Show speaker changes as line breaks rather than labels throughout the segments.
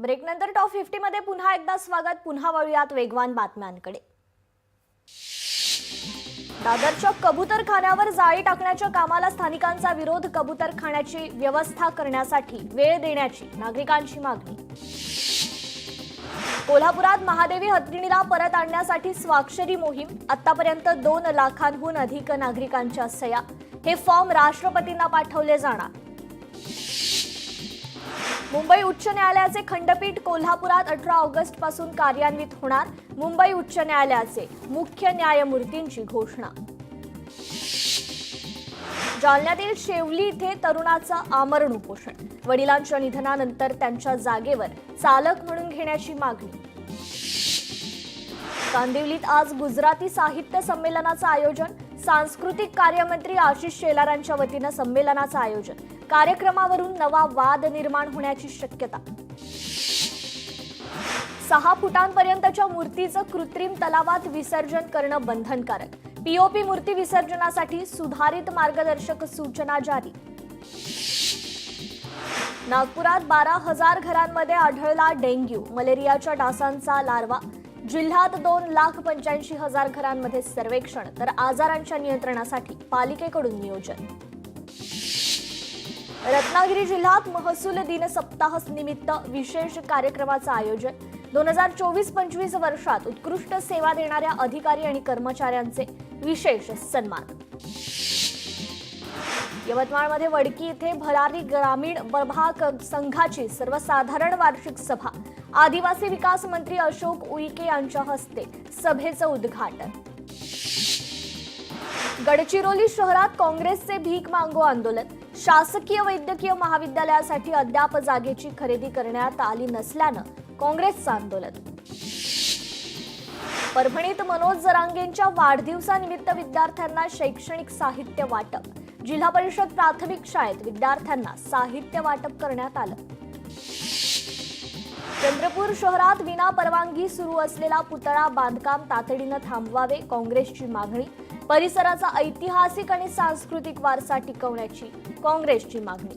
ब्रेकनंतर top 50 मध्ये पुन्हा एकदा स्वागत. पुन्हा वळूयात वेगवान बातम्यांकडे. दादरच्या कबूतरखान्यावर जाळी टाकण्याच्या कामाला स्थानिकांचा विरोध. कबूतरखान्याची व्यवस्था करण्यासाठी वेळ देण्याची नागरिकांची मागणी. कोल्हापुरात महादेवी हत्तीणीला परत आणण्यासाठी स्वाक्षरी मोहीम. आतापर्यंत 2 लाखांहून अधिक नागरिकांच्या सह्या. हे फॉर्म राष्ट्रपतींना पाठवले जाणार. मुंबई उच्च न्यायालयाचे खंडपीठ कोल्हापुरात 18 ऑगस्ट पासून कार्यान्वित होणार. मुंबई उच्च न्यायालयाचे मुख्य न्यायमूर्तींची घोषणा. जालन्यातील शेवली इथे तरुणाचं आमरण उपोषण. वडिलांच्या निधनानंतर त्यांच्या जागेवर चालक म्हणून घेण्याची मागणी. कांदिवलीत आज गुजराती साहित्य संमेलनाचं आयोजन. सांस्कृतिक कार्यमंत्री आशिष शेलारांच्या वतीनं संमेलनाचं आयोजन. कार्यक्रमावरून नवा वाद निर्माण होण्याची शक्यता. 6 फुटांपर्यंतच्या मूर्तीचं कृत्रिम तलावात विसर्जन करणं बंधनकारक. पीओपी मूर्ती विसर्जनासाठी सुधारित मार्गदर्शक सूचना जारी. नागपुरात 12,000 घरांमध्ये आढळला डेंग्यू. मलेरियाच्या डासांचा लार्वा. जिल्ह्यात 2,85,000 घरांमध्ये सर्वेक्षण. तर आजारांच्या नियंत्रणासाठी पालिकेकडून नियोजन. रत्नागिरी जिल्ह्यात महसूल दिन सप्ताह निमित्त विशेष कार्यक्रमाचं आयोजन. 2024-25 वर्षात उत्कृष्ट सेवा देणाऱ्या अधिकारी आणि कर्मचाऱ्यांचे विशेष सन्मान. यवतमाळमध्ये वडकी इथे भरारी ग्रामीण प्रभाग संघाची सर्वसाधारण वार्षिक सभा. आदिवासी विकास मंत्री अशोक उईके यांच्या हस्ते सभेचं उद्घाटन. गडचिरोली शहरात काँग्रेसचे भीक मागो आंदोलन. शासकीय वैद्यकीय महाविद्यालयासाठी अद्याप जागेची खरेदी करण्यात आली नसल्यानं काँग्रेसचं आंदोलन. परभणीत मनोज जरांगेंच्या वाढदिवसानिमित्त विद्यार्थ्यांना शैक्षणिक साहित्य वाटप. जिल्हा परिषद प्राथमिक शाळेत विद्यार्थ्यांना साहित्य वाटप करण्यात आलं. चंद्रपूर शहरात विना परवानगी सुरू असलेला पुतळा बांधकाम तातडीनं थांबवावे. काँग्रेसची मागणी. परिसराचा ऐतिहासिक आणि सांस्कृतिक वारसा टिकवण्याची काँग्रेसची मागणी.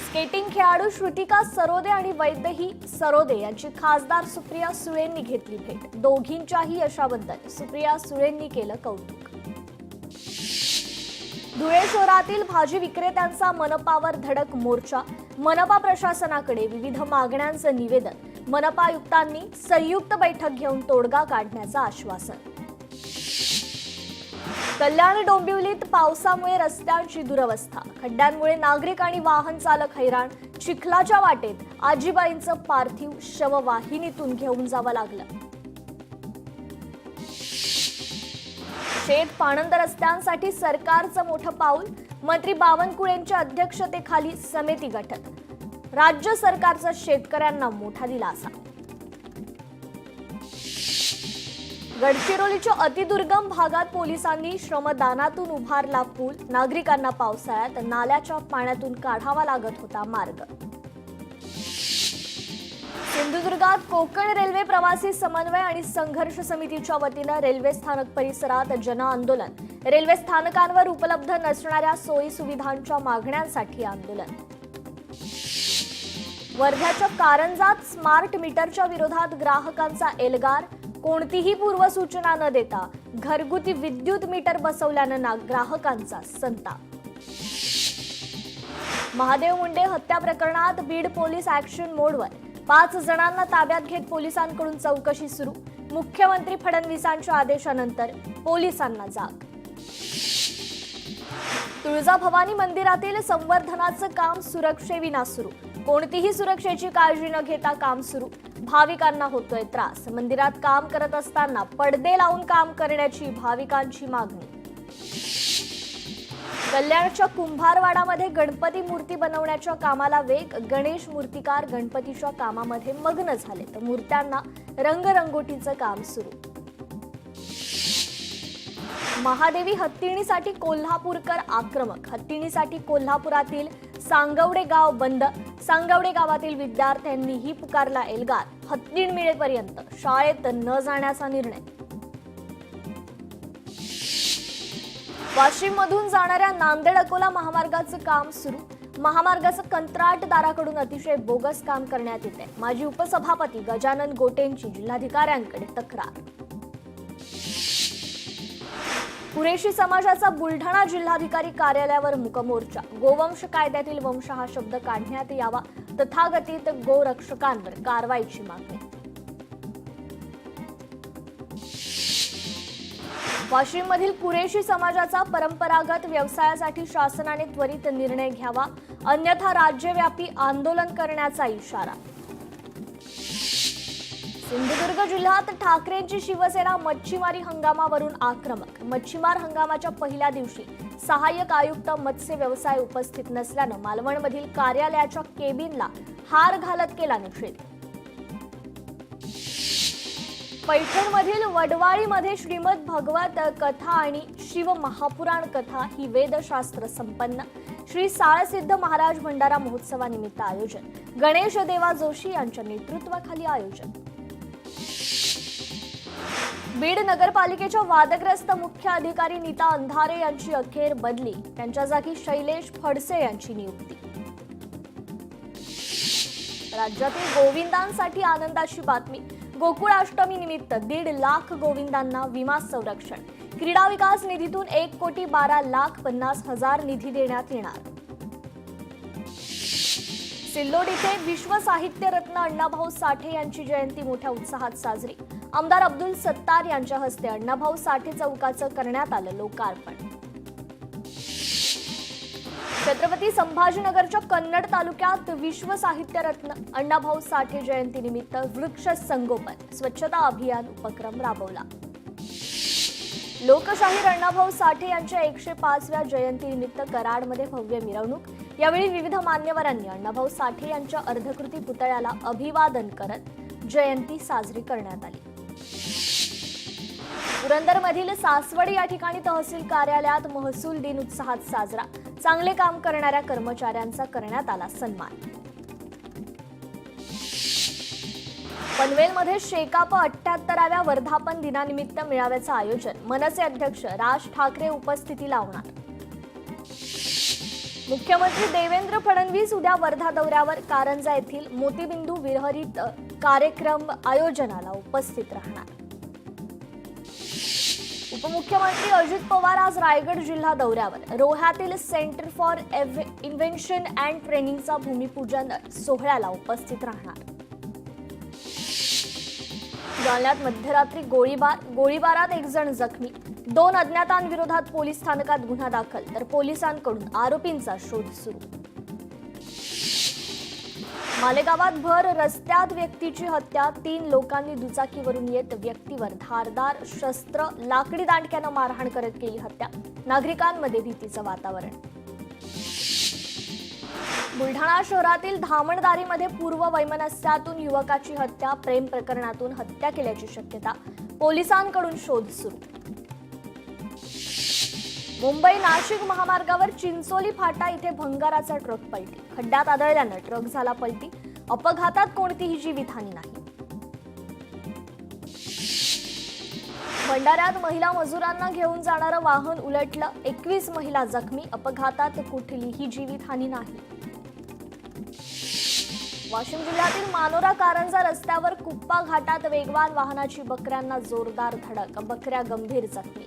स्केटिंग खेळाडू श्रुतिका सरोदे आणि वैदेही सरोदे यांची खासदार सुप्रिया सुळेंनी घेतली भेट. दोघींच्याही यशाबद्दल सुप्रिया सुळेंनी केलं कौतुक. धुळे शहरातील भाजी विक्रेत्यांचा मनपावर धडक मोर्चा. मनपा प्रशासनाकडे विविध मागण्यांचं निवेदन. मनपा आयुक्तांनी संयुक्त बैठक घेऊन तोडगा काढण्याचं आश्वासन. कल्याण डोंबिवलीत पावसामुळे रस्त्यांची दुरवस्था. खड्ड्यांमुळे नागरिक आणि वाहन चालक हैराण. चिखलाच्या वाटेत आजीबाईंचं पार्थिव शववाहिनीतून घेऊन जावं लागलं. शेत पाणंद रस्त्यांसाठी सरकारचं मोठं पाऊल. मंत्री बावनकुळेंच्या अध्यक्षतेखाली समिती गठन. राज्य सरकारचा शेतकऱ्यांना मोठा दिलासा. गडचिरोलीच्या अतिदुर्गम भागात पोलिसांनी श्रमदानातून उभारला पूल. नागरिकांना पावसाळ्यात नाल्याच्या पाण्यातून काढावा लागत होता मार्ग. सिंधुदुर्गात कोकण रेल्वे प्रवासी समन्वय आणि संघर्ष समितीच्या वतीनं रेल्वे स्थानक परिसरात जनआंदोलन. रेल्वे स्थानकांवर उपलब्ध नसणाऱ्या सोयी सुविधांच्या मागण्यांसाठी आंदोलन. वर्ध्याच्या कारंजात स्मार्ट मीटरच्या विरोधात ग्राहकांचा एल्गार. कोणतीही पूर्वसूचना न देता घरगुती विद्युत मीटर बसवल्यानं ग्राहकांचा संताप. महादेव मुंडे हत्या प्रकरणात बीड पोलीस ऍक्शन मोडवर. 5 जणांना ताब्यात घेत पोलिसांकडून चौकशी सुरू. मुख्यमंत्री फडणवीसांच्या आदेशानंतर पोलिसांना जाग. तुळजाभवानी मंदिरातील संवर्धनाचं काम सुरक्षेविना सुरू. कोणतीही सुरक्षेची काळजी न घेता काम सुरू. भाविकांना होतोय त्रास. मंदिरात काम करत असताना पडदे लावून काम करण्याची भाविकांची मागणी. कल्याणच्या कुंभारवाडामध्ये गणपती मूर्ती बनवण्याच्या कामाला वेग. गणेश मूर्तिकार गणपतीच्या कामामध्ये मग्न झाले तर मूर्त्यांना रंगरंगोटीचं काम सुरू. महादेवी हत्तीणीसाठी कोल्हापूरकर आक्रमक. हत्तीणीसाठी कोल्हापुरातील सांगवडे गाव बंद. सांगवडे गावातील विद्यार्थ्यांनीही पुकारला एल्गार. हत्तीण मिळेपर्यंत शाळेत न जाण्याचा निर्णय. वाशिम मधून जाणाऱ्या नांदेड अकोला महामार्गाचं काम सुरू. महामार्गाचं कंत्राटदाराकडून अतिशय बोगस काम करण्यात येते. माजी उपसभापती गजानन गोटेंची जिल्हाधिकाऱ्यांकडे तक्रार. कुरेशी समाजाचा बुलढाणा जिल्हाधिकारी कार्यालयावर मूकमोर्चा. गोवंश कायद्यातील वंश हा शब्द काढण्यात यावा, तथागतित गोरक्षकांवर कारवाईची मागणी. वाशिममधील कुरेशी समाजाचा परंपरागत व्यवसायासाठी शासनाने त्वरित निर्णय घ्यावा, अन्यथा राज्यव्यापी आंदोलन करण्याचा इशारा. सिंधुदुर्ग जिल्ह्यात ठाकरेंची शिवसेना मच्छीमारी हंगामावरून आक्रमक. मच्छीमार हंगामाच्या पहिल्या दिवशी सहाय्यक आयुक्त मत्स्य व्यवसाय उपस्थित नसल्यानं मालवणमधील कार्यालयाच्या केबिनला हार घालत केला निषेध. पैठणमधील वडवाळीमध्ये श्रीमद भगवत कथा आणि शिव महापुराण कथा ही वेदशास्त्र संपन्न. श्री साळसिद्ध महाराज भंडारा महोत्सवानिमित्त आयोजन. गणेश देवा जोशी यांच्या नेतृत्वाखाली आयोजन. बीड नगरपालिकेच्या वादग्रस्त मुख्य अधिकारी नीता अंधारे यांची अखेर बदली. त्यांच्या जागी शैलेश फडसे यांची नियुक्ती. राज्यातील गोविंदांसाठी आनंदाची बातमी. गोकुळाष्टमी निमित्त 1.5 लाख गोविंदांना विमा संरक्षण. क्रीडा विकास निधीतून 1,12,50,000 निधी देण्यात येणार. सिल्लोड इथे विश्व साहित्य रत्न अण्णाभाऊ साठे यांची जयंती मोठ्या उत्साहात साजरी. आमदार अब्दुल सत्तार यांच्या हस्ते अण्णाभाऊ साठे चौकाचं करण्यात आलं लोकार्पण. छत्रपती संभाजीनगरच्या कन्नड तालुक्यात विश्व साहित्य रत्न अण्णाभाऊ साठे जयंतीनिमित्त वृक्ष संगोपन स्वच्छता अभियान उपक्रम राबवला. लोकशाहीर अण्णाभाऊ साठे यांच्या 105व्या जयंतीनिमित्त कराडमध्ये भव्य मिरवणूक. यावेळी विविध मान्यवरांनी अण्णाभाऊ साठे यांच्या अर्धकृती पुतळ्याला अभिवादन करत जयंती साजरी करण्यात आली. पुरंदरमधील सासवड या ठिकाणी तहसील कार्यालयात महसूल दिन उत्साहात साजरा. चांगले काम करणाऱ्या कर्मचाऱ्यांचा करण्यात आला सन्मान. पनवेलमध्ये शेकाप 78व्या वर्धापन दिनानिमित्त मेळाव्याचं आयोजन. मनसे अध्यक्ष राज ठाकरे उपस्थिती लावणार. मुख्यमंत्री देवेंद्र फडणवीस उद्या वर्धा दौऱ्यावर. कारंजा येथील मोतीबिंदू विरहित कार्यक्रम आयोजनाला उपस्थित राहणार. उपमुख्यमंत्री अजित पवार आज रायगड जिल्हा दौऱ्यावर. रोह्यातील सेंटर फॉर इन्व्हेन्शन अँड ट्रेनिंगचा भूमिपूजन सोहळ्याला उपस्थित राहणार. जालन्यात मध्यरात्री गोळीबारात 1 जण जखमी. 2 अज्ञातांविरोधात पोलीस स्थानकात गुन्हा दाखल, तर पोलिसांकडून आरोपींचा शोध सुरू. मालेगावात भर रस्त्यात व्यक्तीची हत्या. 3 लोकांनी दुचाकीवरून येत व्यक्तीवर धारदार शस्त्र लाकडी दांडक्यानं मारहाण करत केली हत्या. नागरिकांमध्ये भीतीचं वातावरण. बुलढाणा शहरातील धामणदारीमध्ये पूर्व वैमनस्यातून युवकाची हत्या. प्रेम प्रकरणातून हत्या केल्याची शक्यता. पोलिसांकडून शोध सुरू. मुंबई नाशिक महामार्गावर चिंचोली फाटा इथे भंगाराचा ट्रक पलटी. खड्ड्यात आदळल्यानं ट्रक झाला पलटी. अपघातात कोणतीही जीवितहानी नाही. भंडाऱ्यात महिला मजुरांना घेऊन जाणारं वाहन उलटलं. 21 महिला जखमी. अपघातात कुठलीही जीवितहानी नाही. वाशिम जिल्ह्यातील मानोरा कारंजा रस्त्यावर कुप्पा घाटात वेगवान वाहनाची बकऱ्यांना जोरदार धडक. बकऱ्या गंभीर जखमी.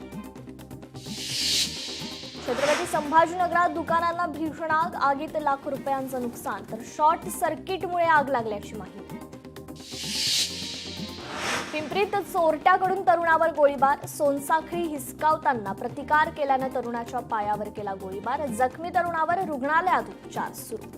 छत्रपती संभाजीनगरात दुकानांना भीषण आग. आगीत लाखो रुपयांचं नुकसान, तर शॉर्ट सर्किटमुळे आग लागल्याची माहिती. पिंपरीत चोरट्याकडून तरुणावर गोळीबार. सोनसाखळी हिसकावताना प्रतिकार केल्यानं तरुणाच्या पायावर केला गोळीबार. जखमी तरुणावर रुग्णालयात उपचार सुरू.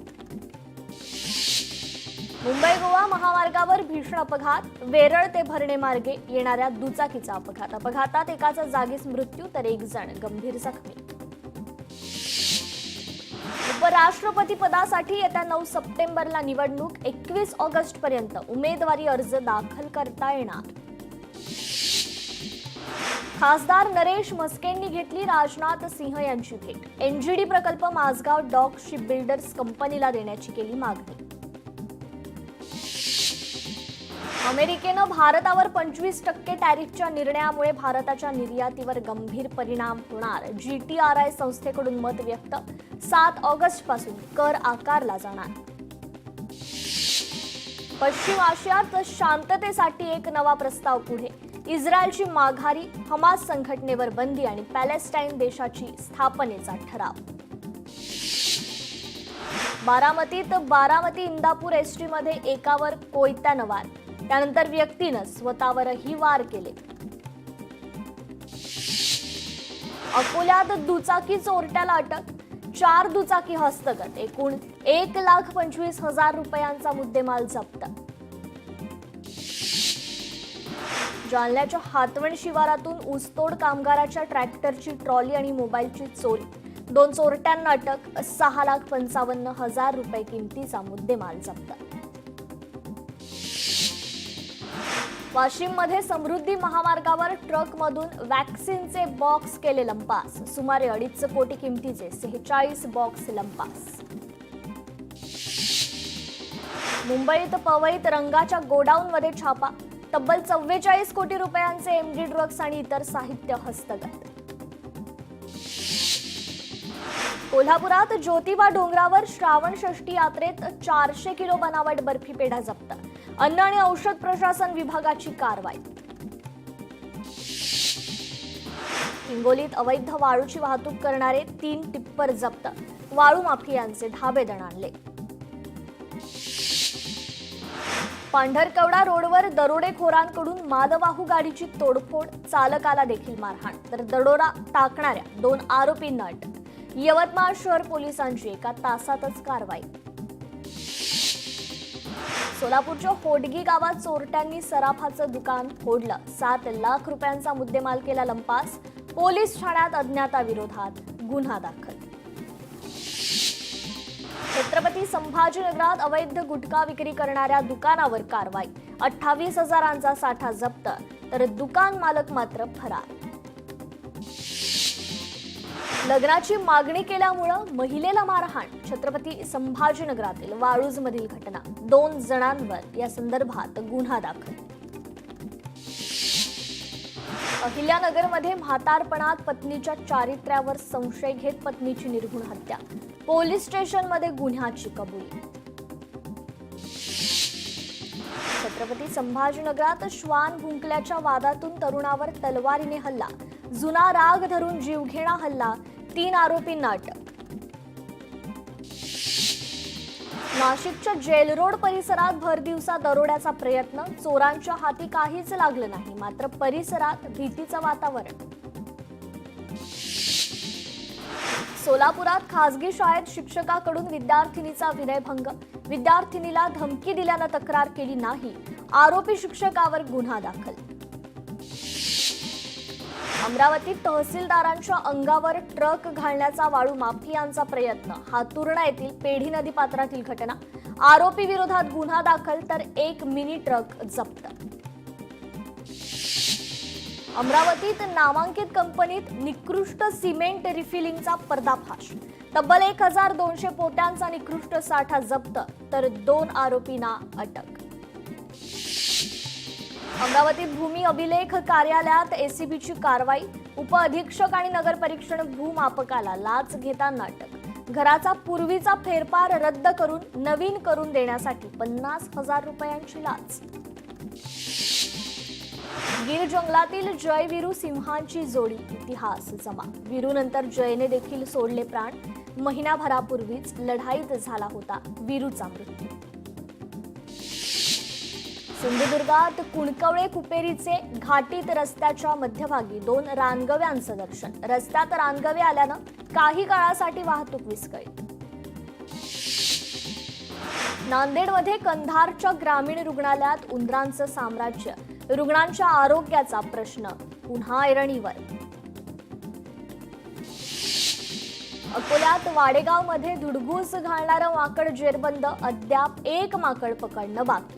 मुंबई गोवा महामार्गावर भीषण अपघात. वेरळ ते भरणे मार्गे येणाऱ्या दुचाकीचा अपघात. अपघातात एकाचा जागीच मृत्यू, तर 1 जण गंभीर जखमी. उपराष्ट्रपती पदासाठी येत्या 9 सप्टेंबरला निवडणूक. 21 ऑगस्ट पर्यंत उमेदवारी अर्ज दाखल करता येणार. खासदार नरेश म्हस्केंनी घेतली राजनाथ सिंह यांची भेट. एनजीडी प्रकल्प माझगाव डॉक शिपबिल्डर्स कंपनीला देण्याची केली मागणी. अमेरिकेनं भारतावर 25% टॅरिफच्या निर्णयामुळे भारताच्या निर्यातीवर गंभीर परिणाम होणार. GTRI संस्थेकडून मत व्यक्त. 7 ऑगस्ट पासून कर आकारला जाणार. पश्चिम आशियात शांततेसाठी एक नवा प्रस्ताव पुढे. इस्रायलची माघारी, हमास संघटनेवर बंदी आणि पॅलेस्टाईन देशाची स्थापनेचा ठराव. बारामतीत बारामती इंदापूर एसटी मध्ये एकावर कोयत्यानं वार. त्यानंतर व्यक्तीनं स्वतःवरही वार केले. अकोल्यात दुचाकी चोरट्याला अटक. 4 दुचाकी हस्तगत. एकूण 1,25,000 रुपयांचा मुद्देमाल जप्त. जालन्याच्या हातवण शिवारातून ऊसतोड कामगाराच्या ट्रॅक्टरची ट्रॉली आणि मोबाईलची चोरी. 2 चोरट्यांना अटक. 6,55,000 रुपये किमतीचा मुद्देमाल जप्त. वाशिममध्ये समृद्धी महामार्गावर ट्रकमधून वॅक्सिनचे बॉक्स केले लंपास. सुमारे 2.5 कोटी किमतीचे 46 बॉक्स लंपास. मुंबईत पवईत रंगाच्या गोडाऊनमध्ये छापा. तब्बल 44 कोटी रुपयांचे MD ड्रग्ज आणि इतर साहित्य हस्तगत. कोल्हापुरात ज्योतिबा डोंगरावर श्रावण षष्ठी यात्रेत 400 किलो बनावट बर्फी पेढा जप्त. अन्न आणि औषध प्रशासन विभागाची कारवाई. हिंगोलीत अवैध वाळूची वाहतूक करणारे 3 टिप्पर जप्त. वाळू माफियांचे धाबेदण आणले. पांढरकवडा रोडवर दरोडेखोरांकडून मालवाहू गाडीची तोडफोड. चालकाला देखील मारहाण. तर दरोडा टाकणाऱ्या 2 आरोपींना अटक. यवतमाळ शहर पोलिसांची एका तासातच कारवाई. सोलापूरच्या होडगी गावात चोरट्यांनी सराफाचं दुकान फोडलं. 7 लाख रुपयांचा मुद्देमाल केला लंपास. पोलीस ठाण्यात अज्ञाताविरोधात गुन्हा दाखल. छत्रपती संभाजीनगरात अवैध गुटखा विक्री करणाऱ्या दुकानावर कारवाई. 28,000चा साठा जप्त. तर दुकान मालक मात्र फरार. लग्नाची मागणी केल्यामुळे महिलेला मारहाण. छत्रपती संभाजीनगरातील वाळूजमधील घटना. 2 जणांवर या संदर्भात गुन्हा दाखल. अहिल्यानगरमध्ये म्हातारपणात पत्नीच्या चारित्र्यावर संशय घेत पत्नीची निर्घृण हत्या. पोलीस स्टेशनमध्ये गुन्ह्याची कबुली. छत्रपती संभाजीनगरात श्वान भुंकल्याच्या वादातून तरुणावर तलवारीने हल्ला. जुना राग धरून जीवघेणा हल्ला. 3 आरोपींना अटक. नाशिकच्या जेल रोड परिसरात भरदिवसा दरोड्याचा प्रयत्न. चोरांच्या हाती काहीच लागलं नाही, मात्र परिसरात भीतीचं वातावरण. सोलापुरात खासगी शाळेत शिक्षकाकडून विद्यार्थिनीचा विनयभंग. विद्यार्थिनीला धमकी दिल्यानं तक्रार केली नाही. आरोपी शिक्षकावर गुन्हा दाखल. अमरावतीत तहसीलदारांच्या अंगावर ट्रक घालण्याचा वाळू माफियांचा प्रयत्न. हातुर्णा येथील पेढी नदी पात्रातील घटना. आरोपी विरोधात गुन्हा दाखल. तर 1 मिनी ट्रक जप्त. अमरावतीत नामांकित कंपनीत निकृष्ट सिमेंट रिफिलिंगचा पर्दाफाश. तब्बल 1,200 पोत्यांचा निकृष्ट साठा जप्त. तर 2 आरोपींना अटक. अमरावतीत भूमी अभिलेख कार्यालयात एसीबीची कारवाई. उपअधीक्षक आणि नगरपरीक्षण भूमापकाला लाच घेताना अटक. घराचा पूर्वीचा फेरफार रद्द करून नवीन करून देण्यासाठी 50,000 रुपयांची लाच. गीर जंगलातील जय वीरू सिंहांची जोडी. इतिहास जमा. वीरूनंतर जयने देखील सोडले प्राण. महिनाभरापूर्वीच लढाईत झाला होता वीरूचा मृत्यू. सिंधुदुर्गात कुणकवळे कुपेरीचे घाटीत रस्त्याच्या मध्यभागी 2 रानगव्यांचं दर्शन. रस्त्यात रानगवे आल्यानं काही काळासाठी वाहतूक विस्कळीत. नांदेडमध्ये कंधारच्या ग्रामीण रुग्णालयात उंदरांचं साम्राज्य. रुग्णांच्या आरोग्याचा प्रश्न पुन्हा ऐरणीवर. अकोल्यात वाडेगावमध्ये धुडगूस घालणारं माकड जेरबंद. अद्याप 1 माकड पकडणं बाकी.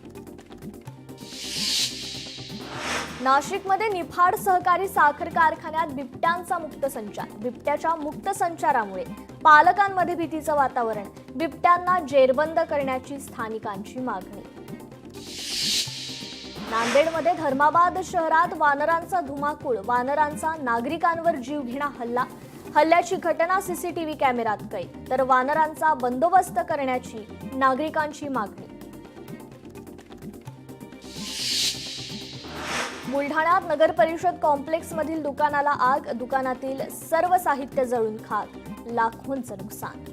नाशिकमध्ये निफाड सहकारी साखर कारखान्यात बिबट्यांचा मुक्त संचार. बिबट्याच्या मुक्त संचारामुळे पालकांमध्ये भीतीचं वातावरण. बिबट्यांना जेरबंद करण्याची स्थानिकांची मागणी. नांदेडमध्ये धर्माबाद शहरात वानरांचा धुमाकूळ, वानरांचा नागरिकांवर जीवघेणा हल्ला. हल्ल्याची घटना सीसीटीव्ही कॅमेऱ्यात कैद. तर वानरांचा बंदोबस्त करण्याची नागरिकांची मागणी. बुलढाण्यात नगर परिषद कॉम्प्लेक्समधील दुकानाला आग, दुकानातील सर्व साहित्य जळून खाक, लाखोंचं नुकसान.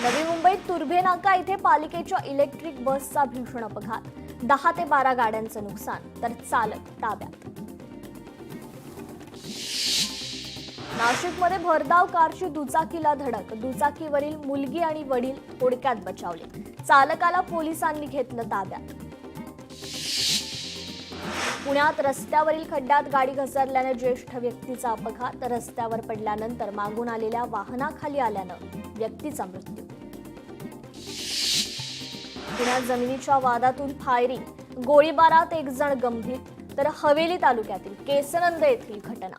नवी मुंबईत तुर्भे नाका इथे पालिकेच्या इलेक्ट्रिक बसचा भीषण अपघात, 10 ते 12 गाड्यांचं नुकसान, तर चालक ताब्यात. नाशिकमध्ये भरधाव कारची दुचाकीला धडक, दुचाकीवरील मुलगी आणि वडील थोडक्यात बचावले, चालकाला पोलिसांनी घेतलं ताब्यात. पुण्यात रस्त्यावरील खड्ड्यात गाडी घसरल्याने ज्येष्ठ व्यक्तीचा अपघात, रस्त्यावर पडल्यानंतर मागून आलेल्या वाहनाखाली आल्यानं व्यक्तीचा मृत्यू. पुण्यात जमिनीच्या वादातून फायरिंग, गोळीबारात 1 जण गंभीर, तर हवेली तालुक्यातील केसनंद येथील घटना.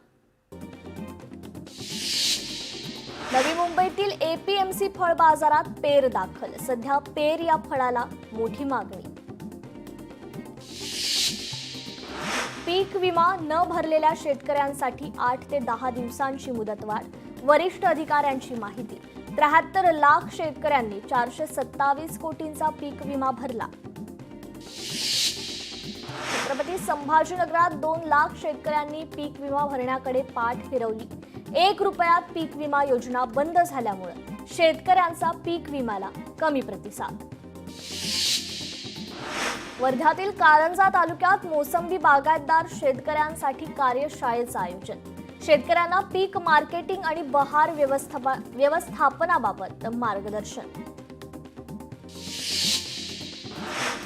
नवी मुंबईतील एपीएमसी फळ बाजारात पेर दाखल, सध्या पेर या फळाला मोठी मागणी. पीक विमा न भरलेल्या शेतकऱ्यांसाठी 8 ते 10 दिवसांची मुदतवाढ, वरिष्ठ अधिकाऱ्यांची माहिती. 73 लाख शेतकऱ्यांनी 427 कोटींचा पीक विमा भरला. छत्रपती संभाजीनगरात 2 लाख शेतकऱ्यांनी पीक विमा भरण्याकडे पाठ फिरवली. 1 रुपयात पीक विमा योजना बंद झाल्यामुळे शेतकऱ्यांचा पीक विम्याला कमी प्रतिसाद. वर्ध्यातील कारंजा तालुक्यात मोसंबी बागायतदार शेतकऱ्यांसाठी कार्यशाळेचं आयोजन. शेतकऱ्यांना पीक मार्केटिंग आणि बहार व्यवस्थापनाबाबत मार्गदर्शन.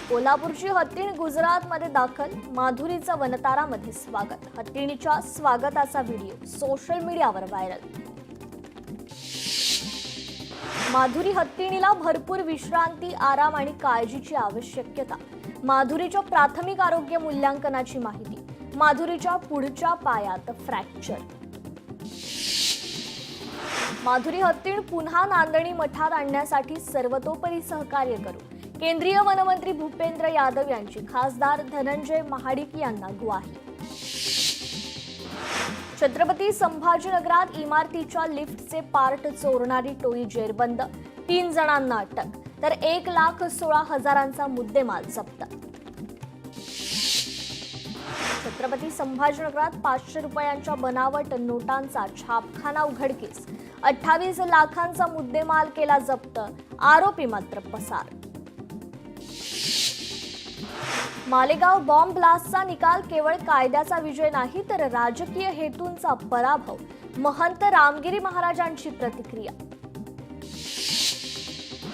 कोल्हापूरची हत्तीण गुजरातमध्ये दाखल, माधुरीचं वनतारामध्ये स्वागत. हत्तीणीच्या स्वागताचा व्हिडिओ सोशल मीडियावर व्हायरल. माधुरी हत्तीणीला भरपूर विश्रांती, आराम आणि काळजीची आवश्यकता. माधुरीच्या प्राथमिक आरोग्य मूल्यांकनाची माहिती. माधुरीच्या पुढच्या पायात फ्रॅक्चर. माधुरी हत्तीण पुन्हा नांदणी मठात आणण्यासाठी सर्वतोपरी सहकार्य करू, केंद्रीय वनमंत्री भूपेंद्र यादव यांची खासदार धनंजय महाडिक यांना ग्वाही. छत्रपती संभाजीनगरात इमारतीच्या लिफ्टचे पार्ट चोरणारी टोळी जेरबंद, 3 जणांना अटक, तर 1,16,000चा मुद्देमाल जप्त. छत्रपती संभाजीनगरात 500 रुपयांच्या बनावट नोटांचा छापखाना उघडकीस, 28 लाखांचा मुद्देमाल केला जप्त, आरोपी मात्र पसार. मालेगाव बॉम्ब ब्लास्टचा निकाल केवळ कायद्याचा विजय नाही तर राजकीय हेतूंचा पराभव, महंत रामगिरी महाराजांची प्रतिक्रिया.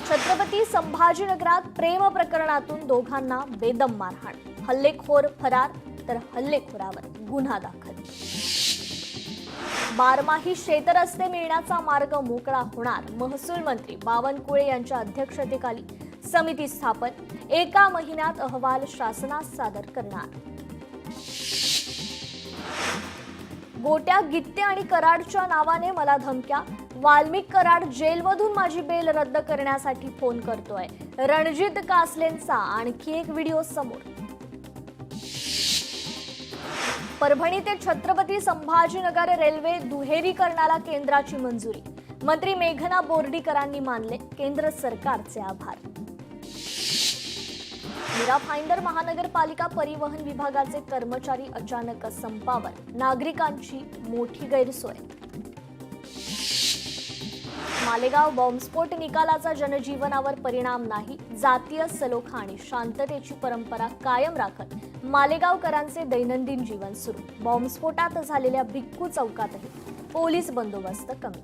छत्रपती संभाजीनगरात प्रेम प्रकरणातून दोघांना बेदम मारहाण, हल्लेखोर फरार, तर हल्लेखोरावर गुन्हा दाखल. बारमाही शेतरस्ते मिळण्याचा मार्ग मोकळा होणार, महसूल मंत्री बावनकुळे यांच्या अध्यक्षतेखाली समिती स्थापन, 1 महिन्यात अहवाल शासनास सादर करणार. गोट्या, गित्ते आणि कराडच्या नावाने मला धमक्या, वाल्मिक कराड जेलमधून माझी बेल रद्द करण्यासाठी फोन करतोय, रणजित कासलेंचा आणखी एक व्हिडिओ समोर. परभणी ते छत्रपती संभाजीनगर रेल्वे दुहेरीकरणाला केंद्राची मंजुरी, मंत्री मेघना बोर्डीकरांनी मानले केंद्र सरकारचे आभार. मीरा भाईंदर महानगरपालिका परिवहन विभागाचे कर्मचारी अचानक संपावर, नागरिकांची मोठी गैरसोय. मालेगाव बॉम्बस्फोट निकालाचा जनजीवनावर परिणाम नाही, जातीय सलोखा आणि शांततेची परंपरा कायम राखत मालेगावकरांचे दैनंदिन जीवन सुरू. बॉम्बस्फोटात झालेल्या भिक्खू चौकातही पोलीस बंदोबस्त कमी.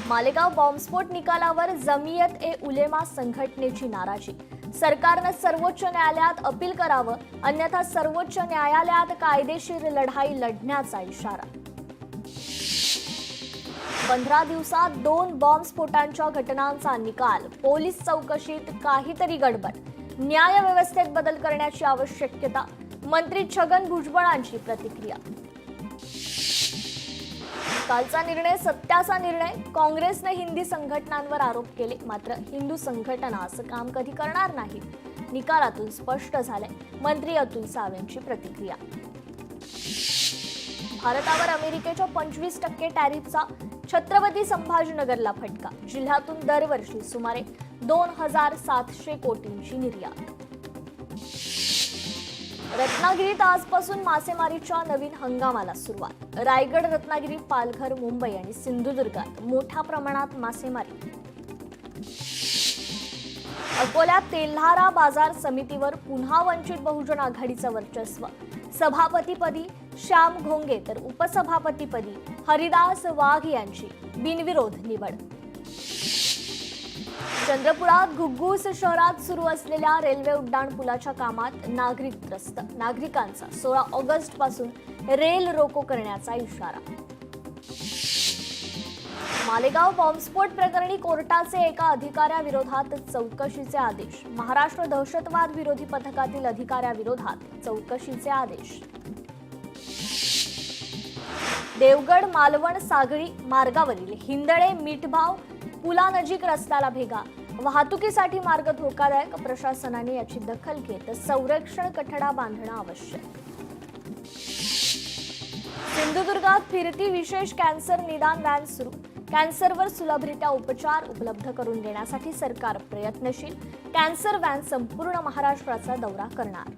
मालेगाव बॉम्बस्फोट निकालावर जमियत ए उलेमा संघटनेची नाराजी, सरकारनं सर्वोच्च न्यायालयात अपील करावं, अन्यथा सर्वोच्च न्यायालयात कायदेशीर लढाई लढण्याचा इशारा. 15 दिवसात 2 बॉम्बस्फोटांच्या घटनांचा निकाल, पोलीस चौकशीत काहीतरी गडबड, न्यायव्यवस्थेत बदल करण्याची आवश्यकता, मंत्री छगन भुजबळांची प्रतिक्रिया. कालचा निर्णय सत्याचा निर्णय. काँग्रेसने हिंदी संघटनांवर आरोप केले, मात्र हिंदू संघटना असं काम कधी करणार नाही. निकालातून स्पष्ट झालंय. मंत्री अतुल सावेंची प्रतिक्रिया. भारतावर अमेरिकेच्या 25% टॅरिफचा छत्रपती संभाजीनगरला फटका. जिल्ह्यातून दरवर्षी सुमारे 2,700 कोटींची निर्यात. रत्नागिरीत आजपासून मासेमारीच्या नवीन हंगामाला सुरुवात. रायगड, रत्नागिरी, पालघर, मुंबई आणि सिंधुदुर्गात मोठ्या प्रमाणात मासेमारी. अकोल्यात तेल्हारा बाजार समितीवर पुन्हा वंचित बहुजन आघाडीचं वर्चस्व. सभापतीपदी श्याम घोंगे तर उपसभापतीपदी हरिदास वाघ यांची बिनविरोध निवड. चंद्रपुरात घुग्गुस शहरात सुरू असलेल्या रेल्वे उड्डाणपुलाच्या कामात नागरिक त्रस्त. नागरिकांचा 16 ऑगस्ट पासून रेल रोको करण्याचा इशारा. मालेगाव बॉम्बस्फोट प्रकरणी कोर्टाचे एका अधिकाऱ्याविरोधात चौकशीचे आदेश. महाराष्ट्र दहशतवाद विरोधी पथकातील अधिकाऱ्याविरोधात चौकशीचे आदेश. देवगड, मालवण, सागरी मार्गावरील हिंदळे मिठभाव पुलानजीक रस्त्याला भेगा. वाहतुकीसाठी मार्ग धोकादायक. प्रशासनाने याची दखल घेत संरक्षण कठडा बांधणं आवश्यक. सिंधुदुर्गात फिरती विशेष कॅन्सर निदान व्हॅन सुरू. कॅन्सरवर सुलभरित्या उपचार उपलब्ध करून देण्यासाठी सरकार प्रयत्नशील. कॅन्सर व्हॅन संपूर्ण महाराष्ट्राचा दौरा करणार.